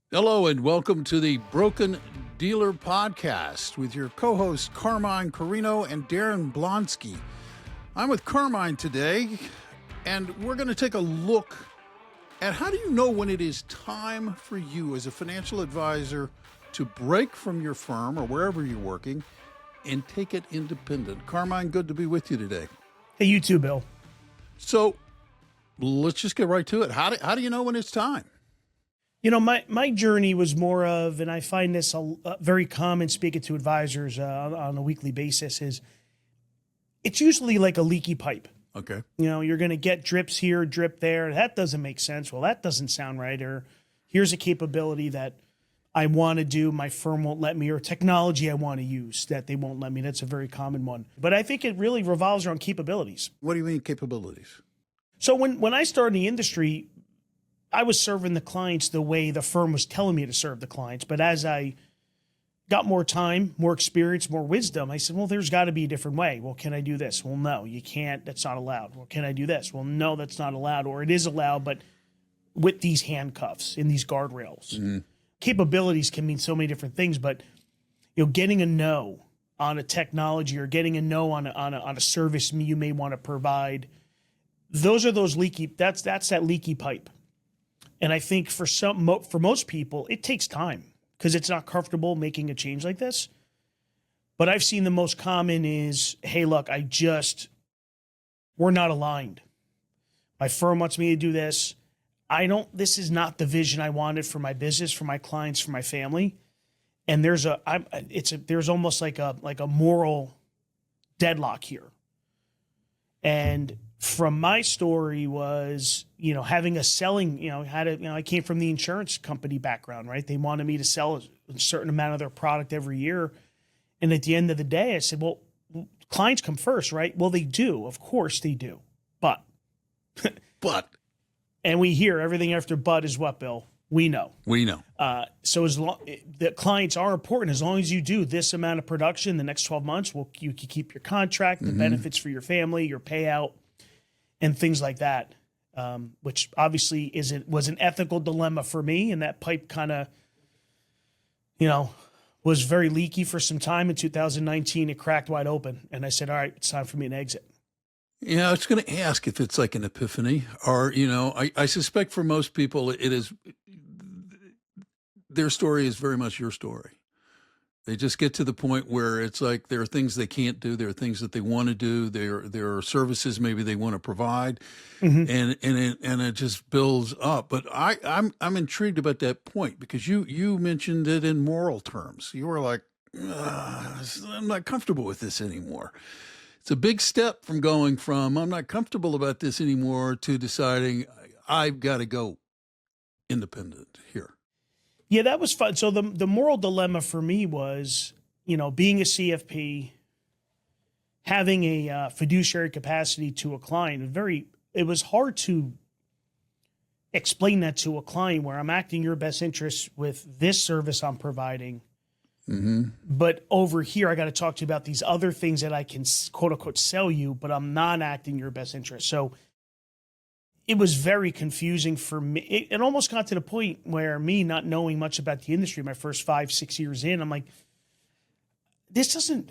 Hello and welcome to the Broken Dealer Podcast with your co-hosts Carmine Corino and Darren Blonsky. I'm with Carmine today, and we're going to take a look at how do you know when it is time for you as a financial advisor to break from your firm or wherever you're working and take it independent. Carmine, good to be with you today. Hey, you too, Bill. So let's just get right to it. How do you know when it's time? You know, my journey was more of, and I find this very common speaking to advisors on a weekly basis, is it's usually like a leaky pipe. Okay. You know, you're going to get drips here, drip there. That doesn't make sense. Well, that doesn't sound right. Or here's a capability that I want to do, my firm won't let me, or technology I want to use that they won't let me. That's a very common one. But I think it really revolves around capabilities. What do you mean capabilities? So when I started in the industry, I was serving the clients the way the firm was telling me to serve the clients. But as I got more time, more experience, more wisdom, I said, well, there's got to be a different way. Well, can I do this? Well, no, you can't. That's not allowed. Well, can I do this? Well, no, that's not allowed. Or it is allowed, but with these handcuffs and these guardrails. Mm-hmm. Capabilities can mean so many different things, but getting a no on a technology or getting a no on a service you may want to provide, those are those leaky. That's that leaky pipe. And I think for most people, it takes time because it's not comfortable making a change like this. But I've seen the most common is, hey, look, we're not aligned. My firm wants me to do this. This is not the vision I wanted for my business, for my clients, for my family. And there's almost like a moral deadlock here. And from my story was, having a selling, I came from the insurance company background, right? They wanted me to sell a certain amount of their product every year. And at the end of the day, I said, well, clients come first, right? Well, they do. Of course they do. But. And we hear everything after but is what, Bill? We know. So as long the clients are important, as long as you do this amount of production the next 12 months, you can keep your contract, the benefits for your family, your payout, and things like that, which obviously was an ethical dilemma for me. And that pipe kind of, was very leaky for some time. In 2019, it cracked wide open. And I said, all right, it's time for me to exit. Yeah, I was going to ask if it's like an epiphany or, I suspect for most people it is, their story is very much your story. They just get to the point where it's like there are things they can't do. There are things that they want to do. There are services maybe they want to provide, and it just builds up. But I'm intrigued about that point because you mentioned it in moral terms. You were like, I'm not comfortable with this anymore. It's a big step from going from I'm not comfortable about this anymore to deciding I've got to go independent here. Yeah, that was fun. So the moral dilemma for me was, being a CFP, having a fiduciary capacity to a client. It was hard to explain that to a client where I'm acting in your best interest with this service I'm providing. Mm-hmm. But over here, I got to talk to you about these other things that I can quote unquote sell you, but I'm not acting in your best interest. So it was very confusing for me. It almost got to the point where me not knowing much about the industry, my first 5-6 years in, I'm like,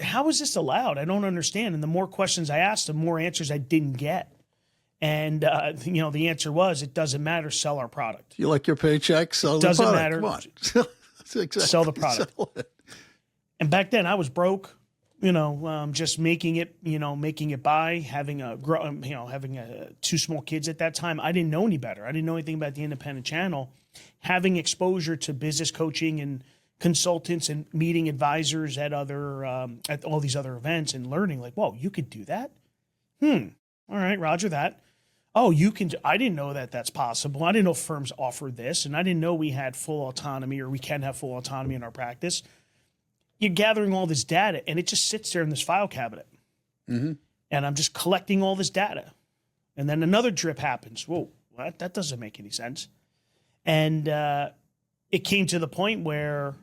how is this allowed? I don't understand. And the more questions I asked, the more answers I didn't get. And, the answer was, it doesn't matter, sell our product. You like your paycheck, sell the product. Doesn't matter. Come on. Exactly. Sell the product. And back then I was broke. Just making it by having two small kids at that time. I didn't know any better. I didn't know anything about the independent channel. Having exposure to business coaching and consultants and meeting advisors at all these other events and learning like, whoa, you could do that? All right, Roger that. Oh, you can. I didn't know that that's possible. I didn't know firms offered this, and I didn't know we had full autonomy or we can have full autonomy in our practice. You're gathering all this data, and it just sits there in this file cabinet. Mm-hmm. And I'm just collecting all this data. And then another drip happens. Whoa, what? That doesn't make any sense. And it came to the point where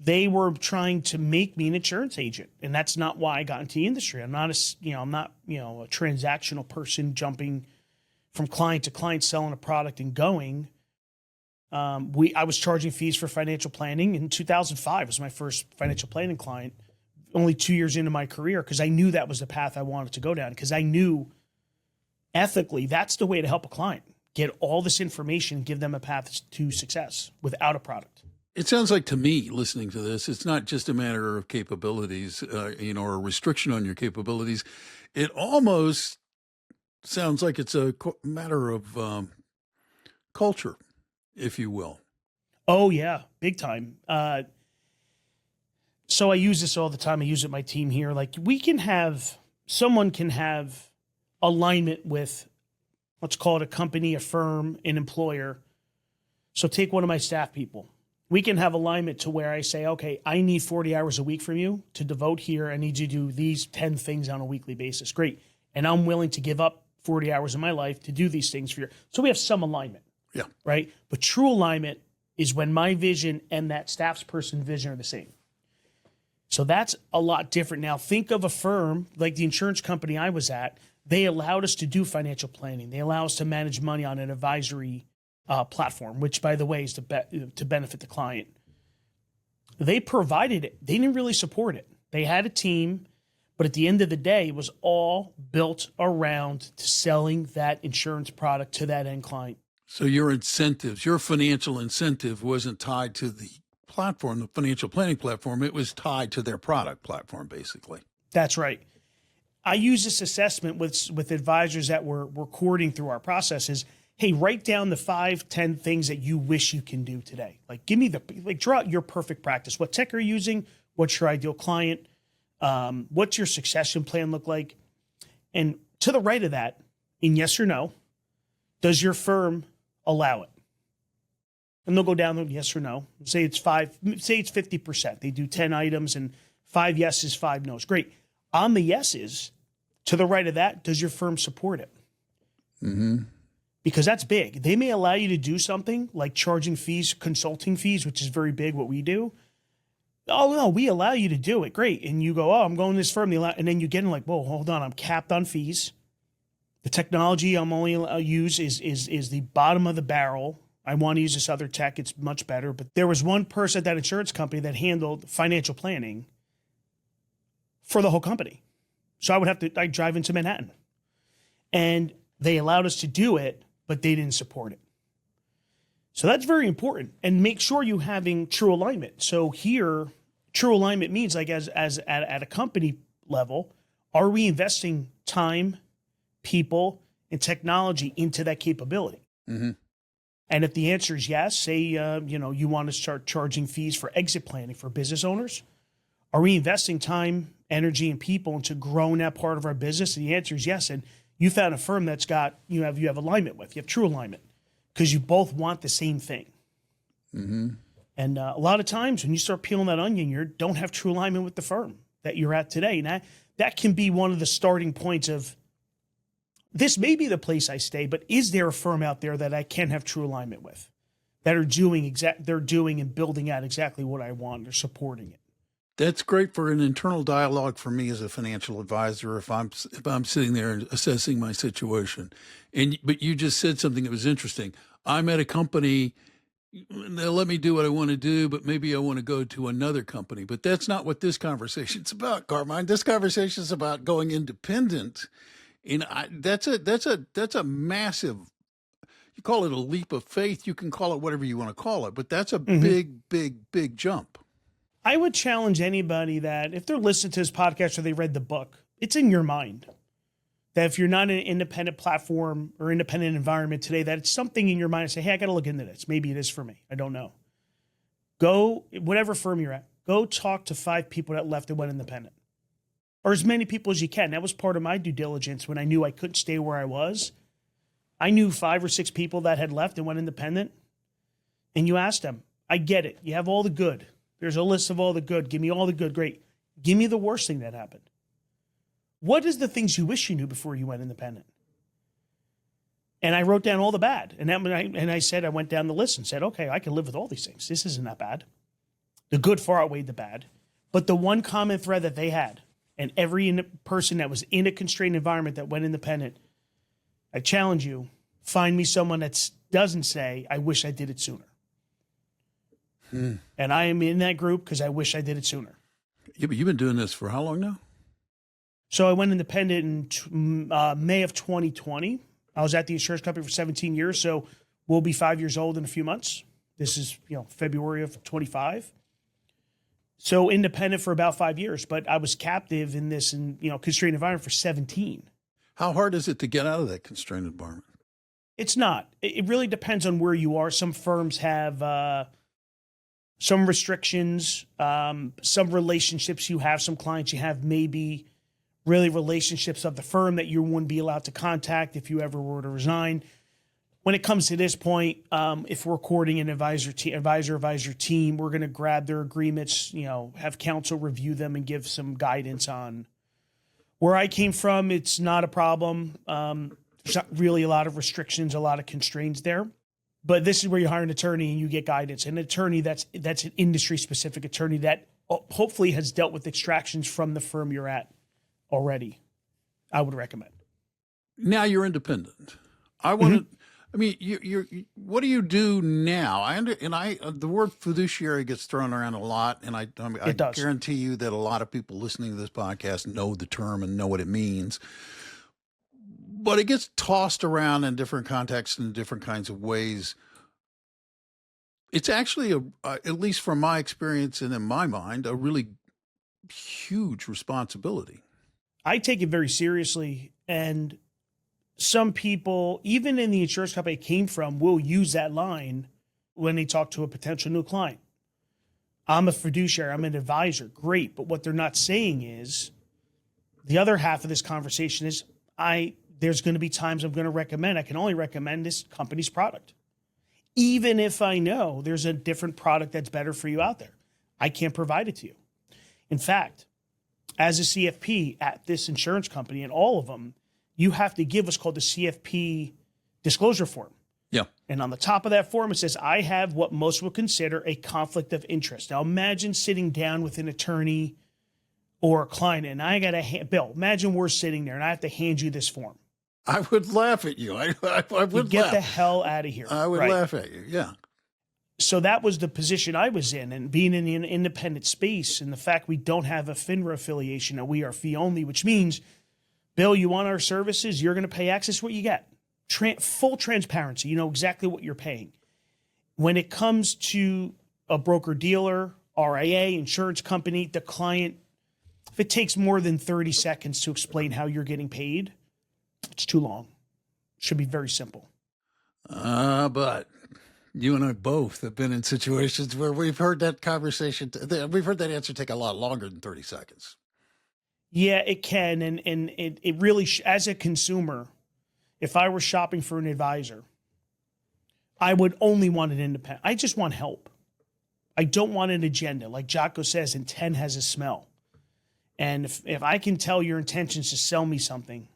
they were trying to make me an insurance agent, and that's not why I got into the industry. I'm not a transactional person jumping from client to client, selling a product and going. I was charging fees for financial planning in 2005 was my first financial planning client, only 2 years into my career, because I knew that was the path I wanted to go down, because I knew ethically that's the way to help a client. Get all this information, give them a path to success without a product. It sounds like to me, listening to this, it's not just a matter of capabilities, or a restriction on your capabilities. It almost sounds like it's a matter of culture, if you will. Oh yeah, big time. So I use this all the time. I use it with my team here. Like someone can have alignment with, let's call it a company, a firm, an employer. So take one of my staff people. We can have alignment to where I say, okay, I need 40 hours a week from you to devote here. I need you to do these 10 things on a weekly basis. Great. And I'm willing to give up 40 hours of my life to do these things for you. So we have some alignment. Yeah. Right. But true alignment is when my vision and that staff's person vision are the same. So that's a lot different. Now think of a firm like the insurance company I was at. They allowed us to do financial planning. They allow us to manage money on an advisory platform, which, by the way, is to benefit the client. They provided it. They didn't really support it. They had a team, but at the end of the day, it was all built around to selling that insurance product to that end client. So your incentives, your financial incentive wasn't tied to the platform, the financial planning platform. It was tied to their product platform, basically. That's right. I use this assessment with advisors that we're courting through our processes. Hey, write down the 5-10 things that you wish you can do today. Like, draw out your perfect practice. What tech are you using? What's your ideal client? What's your succession plan look like? And to the right of that, in yes or no, does your firm allow it? And they'll go down there, yes or no. Say it's 50%. They do 10 items and 5 yeses, 5 nos. Great. On the yeses, to the right of that, does your firm support it? Mm-hmm. Because that's big. They may allow you to do something like charging fees, consulting fees, which is very big, what we do. Oh, no, we allow you to do it. Great. And you go, oh, I'm going to this firm. And then you get in like, whoa, hold on. I'm capped on fees. The technology I'm only allowed to use is the bottom of the barrel. I want to use this other tech. It's much better. But there was one person at that insurance company that handled financial planning for the whole company. So I'd drive into Manhattan. And they allowed us to do it, but they didn't support it. So that's very important. And make sure you're having true alignment. So here, true alignment means like as at a company level, are we investing time, people, and technology into that capability? Mm-hmm. And if the answer is yes, say you want to start charging fees for exit planning for business owners, are we investing time, energy, and people into growing that part of our business? And the answer is yes. And you found a firm that's got you have alignment with, you have true alignment, because you both want the same thing. Mm-hmm. And a lot of times when you start peeling that onion, you don't have true alignment with the firm that you're at today. And that can be one of the starting points of, this may be the place I stay, but is there a firm out there that I can have true alignment with, that are doing and building out exactly what I want? They're supporting it. That's great for an internal dialogue for me as a financial advisor if I'm sitting there and assessing my situation. But you just said something that was interesting. I'm at a company, they'll let me do what I want to do, but maybe I want to go to another company. But that's not what this conversation's about, Carmine. This conversation is about going independent. And that's a massive, you call it a leap of faith. You can call it whatever you want to call it, but that's a big jump. I would challenge anybody that if they're listening to this podcast or they read the book, it's in your mind that if you're not in an independent platform or independent environment today, that it's something in your mind and say, hey, I got to look into this. Maybe it is for me. I don't know. Go, whatever firm you're at, go talk to 5 people that left and went independent, or as many people as you can. That was part of my due diligence when I knew I couldn't stay where I was. I knew 5 or 6 people that had left and went independent. And you asked them, I get it. You have all the good. There's a list of all the good. Give me all the good. Great. Give me the worst thing that happened. What is the things you wish you knew before you went independent? And I wrote down all the bad. And I said, I went down the list and said, okay, I can live with all these things. This isn't that bad. The good far outweighed the bad. But the one common thread that they had, and every person that was in a constrained environment that went independent, I challenge you, find me someone that doesn't say, I wish I did it sooner. And I am in that group because I wish I did it sooner. Yeah, but you've been doing this for how long now? So I went independent in May of 2020. I was at the insurance company for 17 years, so we'll be 5 years old in a few months. This is, February of 25. So independent for about 5 years, but I was captive in this constrained environment for 17. How hard is it to get out of that constrained environment? It's not. It really depends on where you are. Some firms have some restrictions, some relationships you have, some clients you have, maybe really relationships of the firm that you wouldn't be allowed to contact if you ever were to resign. When it comes to this point, if we're courting an advisor team, we're going to grab their agreements, have counsel review them and give some guidance on where I came from. It's not a problem. There's not really a lot of restrictions, a lot of constraints there. But this is where you hire an attorney and you get guidance. An attorney that's an industry-specific attorney that hopefully has dealt with extractions from the firm you're at already. I would recommend. Now you're independent. I want to. I mean, you're what do you do now? The word fiduciary gets thrown around a lot, and I guarantee you that a lot of people listening to this podcast know the term and know what it means. But it gets tossed around in different contexts and different kinds of ways. It's actually, at least from my experience and in my mind, a really huge responsibility. I take it very seriously, and some people, even in the insurance company I came from, will use that line when they talk to a potential new client. I'm a fiduciary, I'm an advisor. Great. But what they're not saying is the other half of this conversation is there's going to be times I can only recommend this company's product. Even if I know there's a different product that's better for you out there, I can't provide it to you. In fact, as a CFP at this insurance company and all of them, you have to give what's called the CFP disclosure form. Yeah. And on the top of that form, it says, I have what most would consider a conflict of interest. Now imagine sitting down with an attorney or a client, and I got Bill, imagine we're sitting there and I have to hand you this form. I would laugh at you. I would get the hell out of here. I would laugh at you. Yeah. So that was the position I was in, and being in an independent space, and the fact we don't have a FINRA affiliation, and we are fee only, which means, Bill, you want our services, you're going to pay X, this is what you get. Full transparency. You know exactly what you're paying. When it comes to a broker-dealer, RIA, insurance company, the client, if it takes more than 30 seconds to explain how you're getting paid, it's too long. It should be very simple. But you and I both have been in situations where we've heard that conversation, we've heard that answer take a lot longer than 30 seconds. Yeah, it can. And it really, as a consumer, if I were shopping for an advisor, I would only want an independent. I just want help. I don't want an agenda. Like Jocko says, intent has a smell. And if I can tell your intentions to sell me something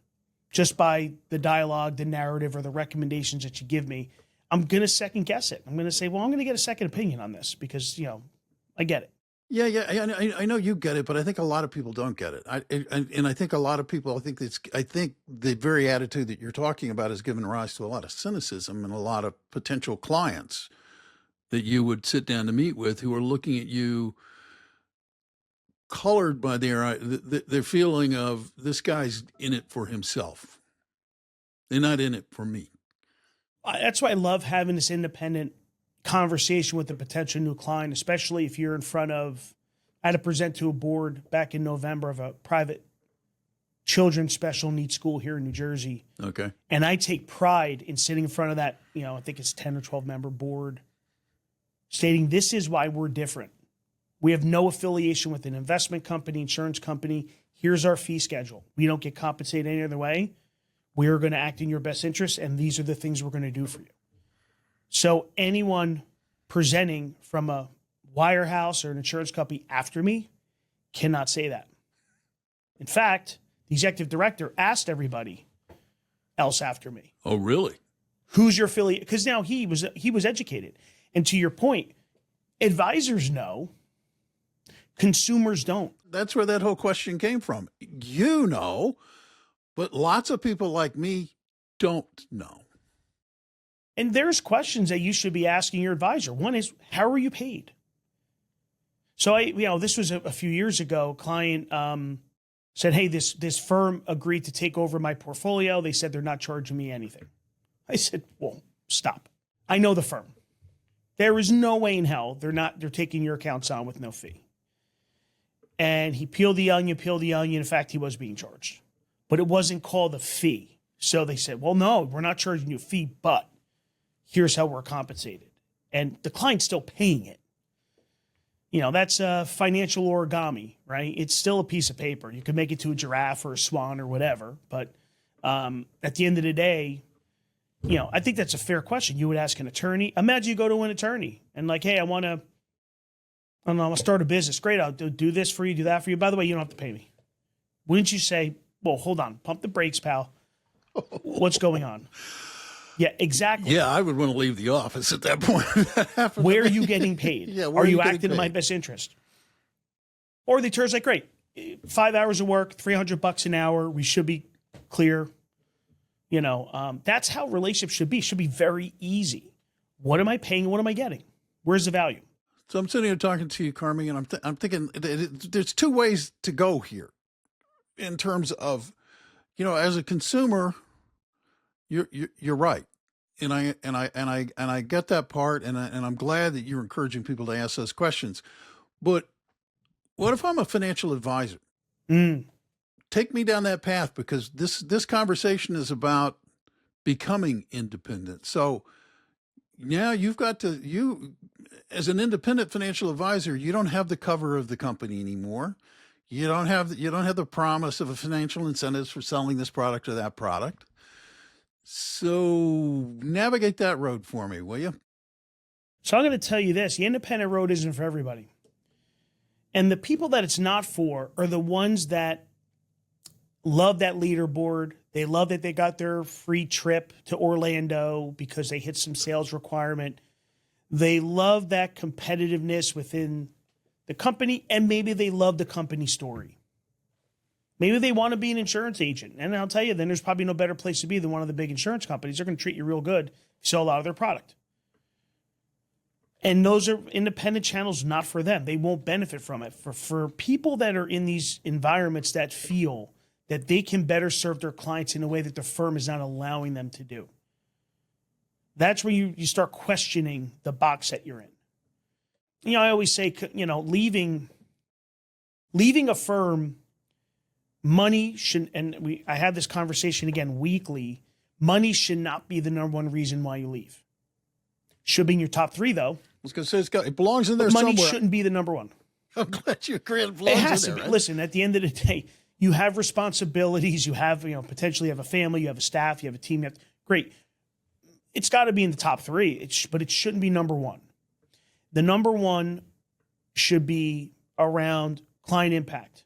just by the dialogue, the narrative, or the recommendations that you give me, I'm going to second guess it. I'm going to say, well, I'm going to get a second opinion on this because, I get it. Yeah. I know you get it, but I think a lot of people don't get it. I think a lot of people, I think the very attitude that you're talking about has given rise to a lot of cynicism and a lot of potential clients that you would sit down to meet with who are looking at you colored by their feeling of this guy's in it for himself. They're not in it for me. That's why I love having this independent conversation with a potential new client, especially if you're in front of, I had to present to a board back in November of a private children's special needs school here in New Jersey. Okay. And I take pride in sitting in front of that, I think it's 10 or 12 member board, stating this is why we're different. We have no affiliation with an investment company, insurance company. Here's our fee schedule. We don't get compensated any other way. We are going to act in your best interest, and these are the things we're going to do for you. So anyone presenting from a wirehouse or an insurance company after me cannot say that. In fact, the executive director asked everybody else after me. Oh, really? Who's your affiliate? Because now he was educated. And to your point, advisors know, consumers don't. That's where that whole question came from. You know, but lots of people like me don't know. And there's questions that you should be asking your advisor. One is, how are you paid? So this was a few years ago. Client said, "Hey, this firm agreed to take over my portfolio. They said they're not charging me anything." I said, "Well, stop. I know the firm. There is no way in hell they're taking your accounts on with no fee." And he peeled the onion. In fact, he was being charged, but it wasn't called a fee. So they said, "Well, no, we're not charging you a fee, but here's how we're compensated." And the client's still paying it. That's a financial origami, right? It's still a piece of paper. You can make it to a giraffe or a swan or whatever. But at the end of the day, I think that's a fair question. You would ask an attorney. Imagine you go to an attorney and like, "Hey, I want to start a business. Great, I'll do this for you, do that for you. By the way, you don't have to pay me." Wouldn't you say, "Well, hold on, pump the brakes, pal. What's going on?" Yeah, exactly. Yeah, I would want to leave the office at that point. Where are you getting paid? Yeah, are you acting in my best interest? Or the attorney's like, "Great, 5 hours of work, $300 an hour. We should be clear." That's how relationships should be. It should be very easy. What am I paying? What am I getting? Where's the value? So I'm sitting here talking to you, Carmine, and I'm thinking there's two ways to go here in terms of, as a consumer, you're right. And I get that part, and I'm glad that you're encouraging people to ask those questions. But what if I'm a financial advisor? Take me down that path, because this conversation is about becoming independent. So now you as an independent financial advisor, you don't have the cover of the company anymore. You don't have the promise of a financial incentives for selling this product or that product. So navigate that road for me, will you? So I'm going to tell you this. The independent road isn't for everybody. And the people that it's not for are the ones that love that leaderboard. They love that they got their free trip to Orlando because they hit some sales requirement. They love that competitiveness within the company, and maybe they love the company story. Maybe they want to be an insurance agent. And I'll tell you, then there's probably no better place to be than one of the big insurance companies. They're going to treat you real good if you sell a lot of their product. And those are independent channels, not for them. They won't benefit from it. For people that are in these environments that feel that they can better serve their clients in a way that the firm is not allowing them to do, that's where you start questioning the box that you're in. I always say, leaving a firm, money should, and I have this conversation again weekly, money should not be the number one reason why you leave. Should be in your top three, though. I was going to say it belongs in there money somewhere. Shouldn't be the number one. I'm glad you agree. It belongs It has in to there. be. Right? Listen, at the end of the day, you have responsibilities. You have, potentially you have a family, you have a staff, you have a team. Great. It's got to be in the top three, but it shouldn't be number one. The number one should be around client impact,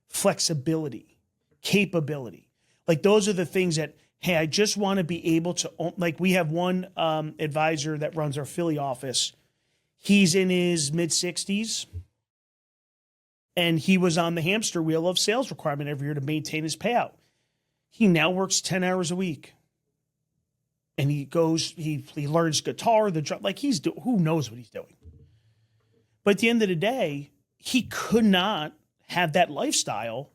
flexibility, capability. Like those are the things that, hey, I just want to be able to, like we have one advisor that runs our Philly office. He's in his mid-60s, and he was on the hamster wheel of sales requirement every year to maintain his payout. He now works 10 hours a week. And he learns guitar, the drum, like who knows what he's doing. But at the end of the day, he could not have that lifestyle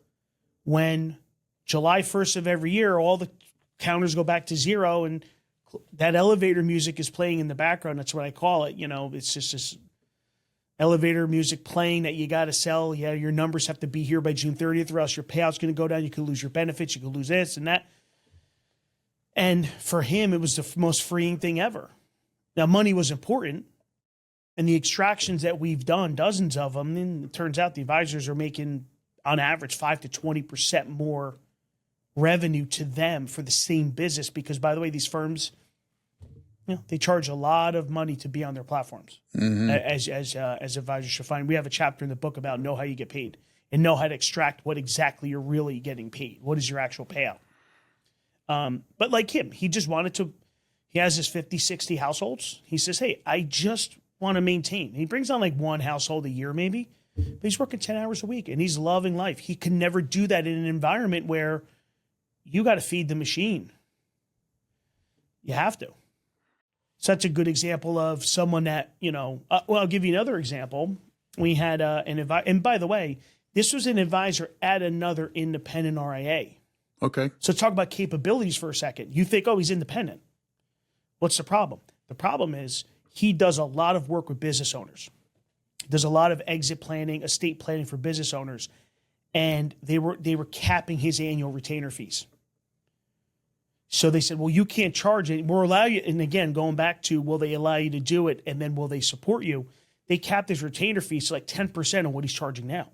when July 1st of every year, all the counters go back to zero and that elevator music is playing in the background. That's what I call it. It's just this elevator music playing that you got to sell. Yeah, your numbers have to be here by June 30th or else your payout's going to go down. You could lose your benefits. You could lose this and that. And for him, it was the most freeing thing ever. Now, money was important. And the extractions that we've done, dozens of them, and it turns out the advisors are making, on average, 5 to 20% more revenue to them for the same business. Because, by the way, these firms, they charge a lot of money to be on their platforms, as advisors should find. We have a chapter in the book about know how you get paid and know how to extract what exactly you're really getting paid. What is your actual payout? But like him, he just wanted to, he has his 50, 60 households. He says, hey, I just want to maintain. He brings on like one household a year maybe, but he's working 10 hours a week and he's loving life. He can never do that in an environment where you got to feed the machine. You have to. Such a good example of someone that, well, I'll give you another example. We had an advisor, and by the way, this was an advisor at another independent RIA. Okay. So talk about capabilities for a second. You think, oh, he's independent. What's the problem? The problem is he does a lot of work with business owners. There's a lot of exit planning, estate planning for business owners, and they were capping his annual retainer fees. So they said, well, you can't charge it. We'll allow you. And again, going back to, will they allow you to do it? And then will they support you? They capped his retainer fees to like 10% of what he's charging now.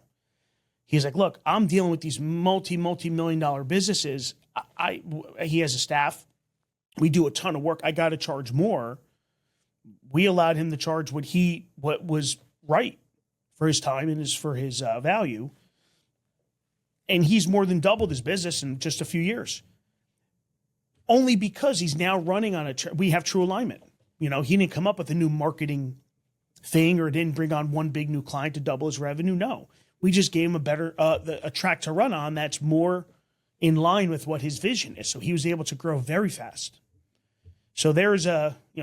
He's like, look, I'm dealing with these multi-million-dollar businesses. He has a staff. We do a ton of work. I got to charge more. We allowed him to charge what was right for his time and for his value. And he's more than doubled his business in just a few years. Only because he's now running on we have true alignment. He didn't come up with a new marketing thing or didn't bring on one big new client to double his revenue. No, we just gave him a better a track to run on that's more in line with what his vision is. So he was able to grow very fast. So there's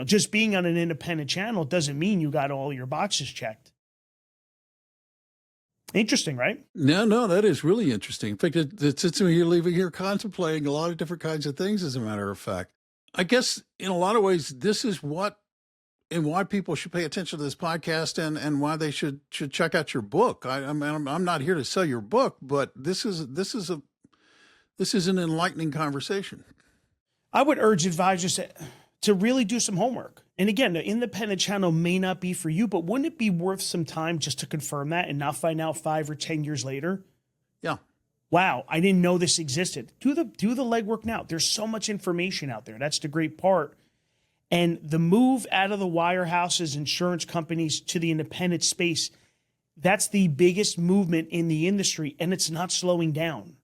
just being on an independent channel doesn't mean you got all your boxes checked. Interesting, right? No, that is really interesting. In fact, it sits me here, leaving here contemplating a lot of different kinds of things, as a matter of fact. I guess in a lot of ways, this is why people should pay attention to this podcast and why they should check out your book. I'm not here to sell your book, but this is an enlightening conversation. I would urge advisors to really do some homework. And again, the independent channel may not be for you, but wouldn't it be worth some time just to confirm that and not find out 5 or 10 years later? Yeah. Wow, I didn't know this existed. Do the legwork now. There's so much information out there. That's the great part. And the move out of the wirehouses, insurance companies to the independent space, that's the biggest movement in the industry, and it's not slowing down.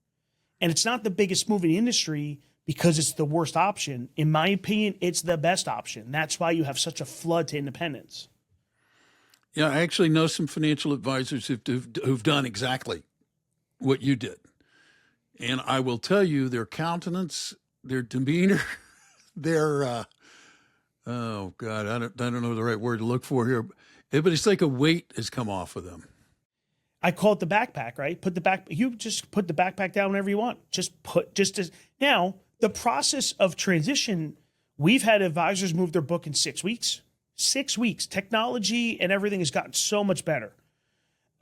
And it's not the biggest move in the industry because it's the worst option. In my opinion, it's the best option. That's why you have such a flood to independence. Yeah, I actually know some financial advisors who've done exactly what you did. And I will tell you, their countenance, their demeanor, their, oh God, I don't know the right word to look for here, but it's like a weight has come off of them. I call it the backpack, right? You just put the backpack down whenever you want. Now, the process of transition, we've had advisors move their book in 6 weeks. 6 weeks. Technology and everything has gotten so much better.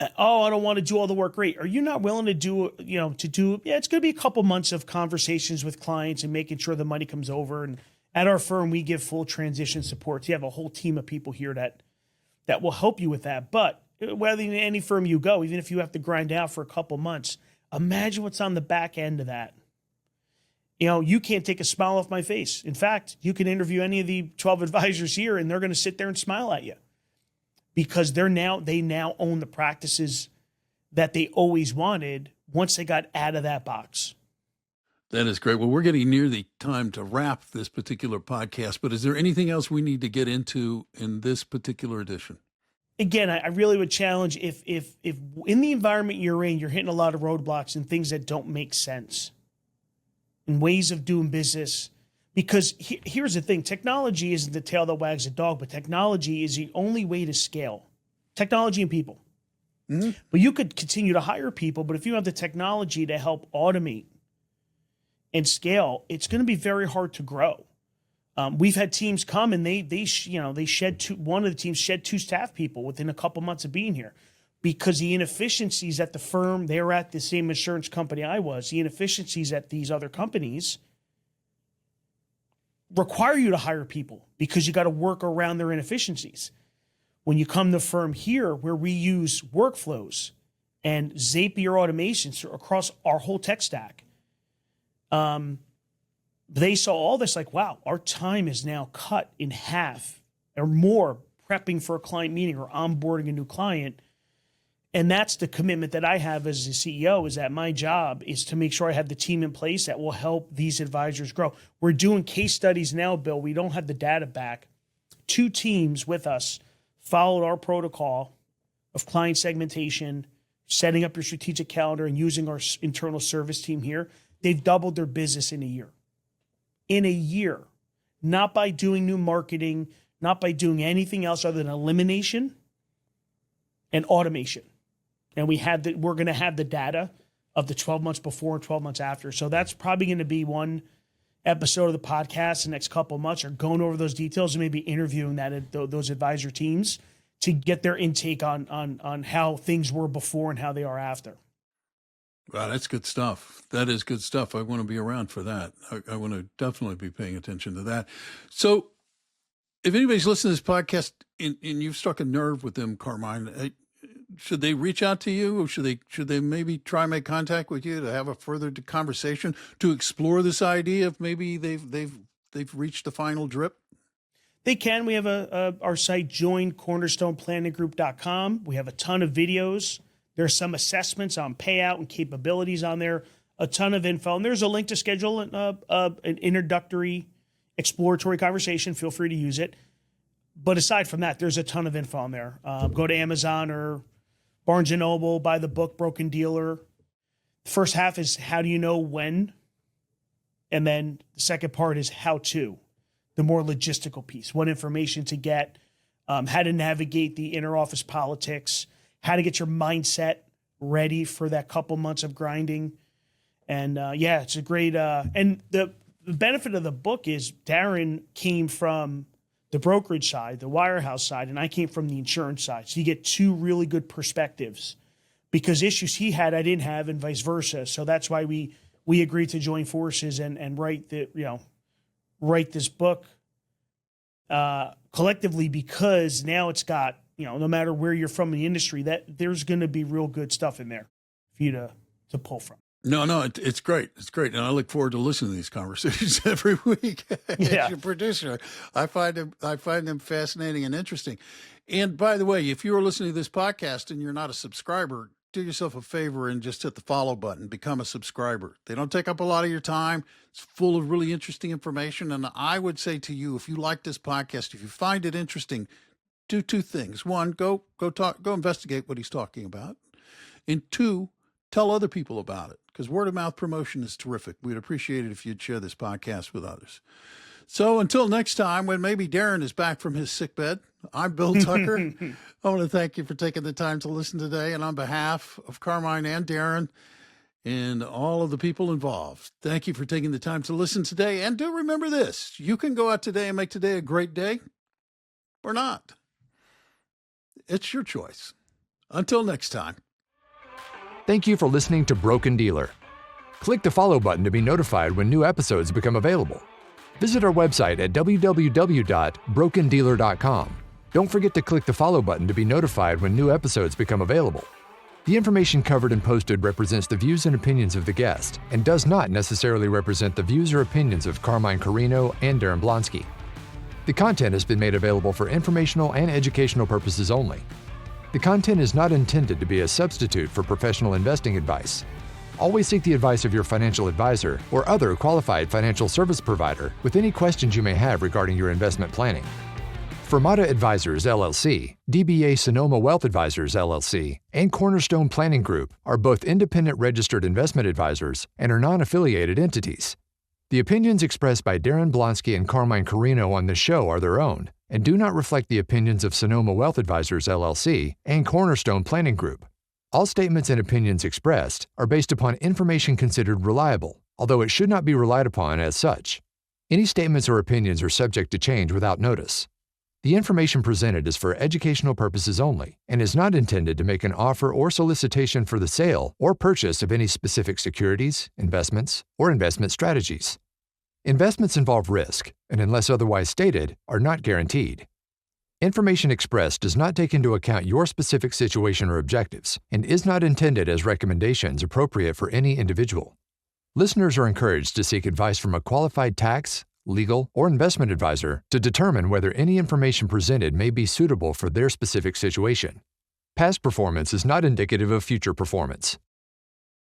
I don't want to do all the work. Great. Are you not willing to do, it's going to be a couple months of conversations with clients and making sure the money comes over. And at our firm, we give full transition support. You have a whole team of people here that will help you with that. But whether in any firm you go, even if you have to grind out for a couple months, imagine what's on the back end of that. You can't take a smile off my face. In fact, you can interview any of the 12 advisors here and they're going to sit there and smile at you because they now own the practices that they always wanted once they got out of that box. That is great. Well, we're getting near the time to wrap this particular podcast, but is there anything else we need to get into in this particular edition? Again, I really would challenge if in the environment you're in, you're hitting a lot of roadblocks and things that don't make sense and ways of doing business. Because here's the thing, technology isn't the tail that wags the dog, but technology is the only way to scale. Technology and people. Mm-hmm. But you could continue to hire people, but if you have the technology to help automate and scale, it's going to be very hard to grow. We've had teams come and one of the teams shed 2 staff people within a couple months of being here because the inefficiencies at the firm, they were at the same insurance company I was, the inefficiencies at these other companies require you to hire people because you got to work around their inefficiencies. When you come to the firm here where we use workflows and Zapier automations across our whole tech stack, they saw all this like, wow, our time is now cut in half or more prepping for a client meeting or onboarding a new client. And that's the commitment that I have as a CEO, is that my job is to make sure I have the team in place that will help these advisors grow. We're doing case studies now, Bill. We don't have the data back. 2 teams with us followed our protocol of client segmentation, setting up your strategic calendar and using our internal service team here. They've doubled their business in a year. In a year, not by doing new marketing, not by doing anything else other than elimination and automation. And we're going to have the data of the 12 months before and 12 months after. So that's probably going to be one episode of the podcast the next couple of months, are going over those details and maybe interviewing those advisor teams to get their intake on how things were before and how they are after. Wow, that's good stuff. That is good stuff. I want to be around for that. I want to definitely be paying attention to that. So if anybody's listening to this podcast and you've struck a nerve with them, Carmine, should they reach out to you, or should they maybe try and make contact with you to have a further conversation to explore this idea of maybe they've reached the final drip? They can. We have our site, joincornerstoneplanninggroup.com. We have a ton of videos. There's some assessments on payout and capabilities on there, a ton of info. And there's a link to schedule an introductory, exploratory conversation. Feel free to use it. But aside from that, there's a ton of info on there. Go to Amazon or Barnes & Noble, buy the book, Broken Dealer. The first half is how do you know when? And then the second part is how to, the more logistical piece, what information to get, how to navigate the inner office politics, how to get your mindset ready for that couple months of grinding. And it's a great, and the benefit of the book is Darren came from the brokerage side, the wirehouse side, and I came from the insurance side. So you get two really good perspectives, because issues he had, I didn't have, and vice versa. So that's why we agreed to join forces and write this book collectively, because now it's got, no matter where you're from in the industry, that there's going to be real good stuff in there for you to pull from. No, it's great. It's great. And I look forward to listening to these conversations every week. Yeah. As your producer, I find them fascinating and interesting. And by the way, if you're listening to this podcast and you're not a subscriber, do yourself a favor and just hit the follow button, become a subscriber. They don't take up a lot of your time. It's full of really interesting information. And I would say to you, if you like this podcast, if you find it interesting, do two things. One, go investigate what he's talking about. And two, tell other people about it, because word of mouth promotion is terrific. We'd appreciate it if you'd share this podcast with others. So until next time, when maybe Darren is back from his sickbed, I'm Bill Tucker. I want to thank you for taking the time to listen today. And on behalf of Carmine and Darren and all of the people involved, thank you for taking the time to listen today. And do remember this: you can go out today and make today a great day, or not. It's your choice. Until next time. Thank you for listening to Broken Dealer. Click the follow button to be notified when new episodes become available. Visit our website at www.brokendealer.com. Don't forget to click the follow button to be notified when new episodes become available. The information covered and posted represents the views and opinions of the guest and does not necessarily represent the views or opinions of Carmine Corino and Darren Blonsky. The content has been made available for informational and educational purposes only. The content is not intended to be a substitute for professional investing advice. Always seek the advice of your financial advisor or other qualified financial service provider with any questions you may have regarding your investment planning. Fermata Advisors, LLC, DBA Sonoma Wealth Advisors, LLC, and Cornerstone Planning Group are both independent registered investment advisors and are non-affiliated entities. The opinions expressed by Darren Blonsky and Carmine Corino on this show are their own and do not reflect the opinions of Sonoma Wealth Advisors, LLC, and Cornerstone Planning Group. All statements and opinions expressed are based upon information considered reliable, although it should not be relied upon as such. Any statements or opinions are subject to change without notice. The information presented is for educational purposes only and is not intended to make an offer or solicitation for the sale or purchase of any specific securities, investments, or investment strategies. Investments involve risk and, unless otherwise stated, are not guaranteed. Information expressed does not take into account your specific situation or objectives and is not intended as recommendations appropriate for any individual. Listeners are encouraged to seek advice from a qualified tax, legal, or investment advisor to determine whether any information presented may be suitable for their specific situation. Past performance is not indicative of future performance.